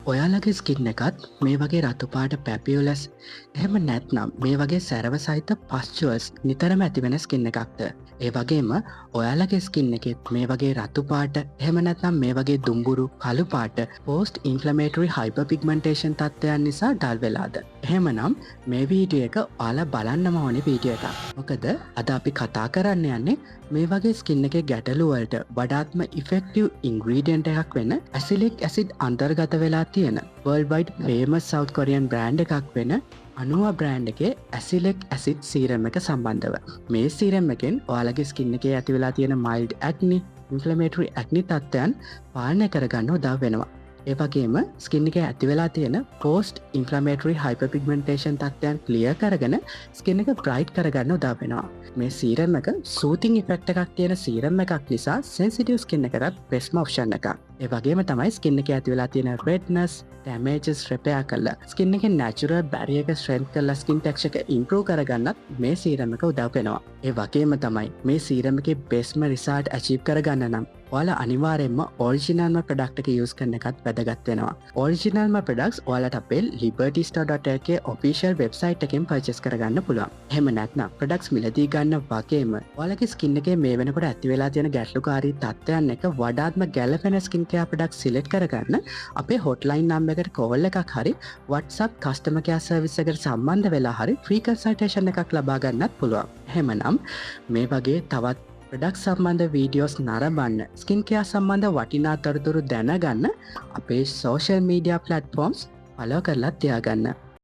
ඔයාලගේ ස්කින් එකත් මේ වගේ රතුපාට පැපියුලස් එහෙම නැත්නම් මේ වගේ සැරව සහිත පස්චුවල්ස් නිතරම ඇතිවෙන ස්කින්න එකක්ද. ඒ වගේම ඔයාලගේ ස්කින්න එකෙත් මේ වගේ රතුපාට එහෙම නැත්නම් මේ වගේ දුම්බුරු කළු පාට පෝස්ට් ඉන්ෆ්ලමේටරි හයිපර්පිග්මන්ටේෂන් තත්ත්වයන් නිසා ඩල් වෙලාද. එහෙමනම් මේ වීඩියෝ එක ඔයාලා බලන්නම ඕනේ වීඩියෝ එකක්. මොකද අද අපි කතා කරන්න යන්නේ මේ වගේ ස්කින්න එකේ ගැටලු වලට වඩාත්ම ඉෆෙක්ටිව් ඉන්ග්‍රීඩියන්ට් එකක් වෙන ඇසිලික් ඇසිඩ් අන්තර්ගත වෙලා තියෙන world wide famous south Korean brand එකක් වෙන අනුව බ්‍රෑන්ඩ් එකේ ඇසිලික් ඇසිඩ් සීරම් එක සම්බන්ධව. මේ සීරම් එකෙන් ඔයාලගේ ස්කින් එකේ ඇති වෙලා තියෙන මයිල්ඩ් ඇක්නි, ඉන්ෆ්ලමේටරි ඇක්නි තත්ත්වයන් පාලනය කරගන්න උදව් වෙනවා. ඒ වගේම ස්කින් එකේ ඇති වෙලා තියෙන පෝස්ට් ඉන්ෆ්ලමේටරි හයිපර්පිග්මන්ටේෂන් තත්ත්වයන් ක්ලියර් කරගෙන ස්කින් එක බ්‍රයිට් කරගන්න උදව් වෙනවා. මේ සීරම් එක සූතිං ඉෆෙක්ට් එකක් තියෙන සීරම් එකක් නිසා සෙන්සිටිව් ස්කින් එකකට බෙස්ට්ම ඔප්ෂන් එකක්. ඒ වගේම තමයි ස්කින් එකේ ඇති වෙලා තියෙන රෙඩ්නස්, ඩැමේජස් රිපෙයාර් කරලා ස්කින් එකේ නැචරල් බැරියර් එක ස්ට්‍රෙන්ත් කරලා ස්කින් ටෙක්ස්චර් එක ඉම්ප්‍රූව් කරගන්නත් මේ සීරම් එක උදව් වෙනවා. ඒ වගේම තමයි මේ සීරම් එකේ බෙස්ට්ම රිසල්ට් අචීව් කරගන්න නම් ඔයාලා අනිවාර්යෙන්ම ඔරිජිනල්ම ප්‍රොඩක්ට් එක යූස් කරන එකත් වැදගත් වෙනවා. ඔරිජිනල්ම ප්‍රොඩක්ට්ස් ඔයාලට අපේ libertystore.lk ඔෆිෂියල් වෙබ්සයිට් එකෙන් පර්චේස් කරගන්න පුළුවන්. එහෙම නැත්නම් ප්‍රොඩක්ට්ස් මිලදී ගන්න වගේම ඔයාලගේ ස්කින් එකේ මේ වෙනකොට ඇති වෙලා තියෙන ගැටලුකාරී තත්ත්වයන් එක වඩාත්ම ගැළපෙන ස්කින් කෙයාර් ප්‍රොඩක්ට්ස් සිලෙක්ට් කරගන්න අපේ හොට්ලයින් නම්බර් එකට කෝල් එකක් හරි WhatsApp කස්ටමර් කෙයාර් සර්විස් එකට සම්බන්ධ වෙලා හරි ෆ්‍රී කන්සල්ටේෂන් එකක් ලබා ගන්නත් පුළුවන්. එහෙමනම් මේ වගේ තවත් ප්‍රඩක් සම්බන්ධ වීඩියෝස් නරඹන්න ස්කින් කෙයාර් සම්බන්ධ වටිනා තොරතුරු දැනගන්න අපේ සෝෂල් මීඩියා ප්ලැට්ෆෝම්ස් ෆලෝ කරලා තියාගන්න.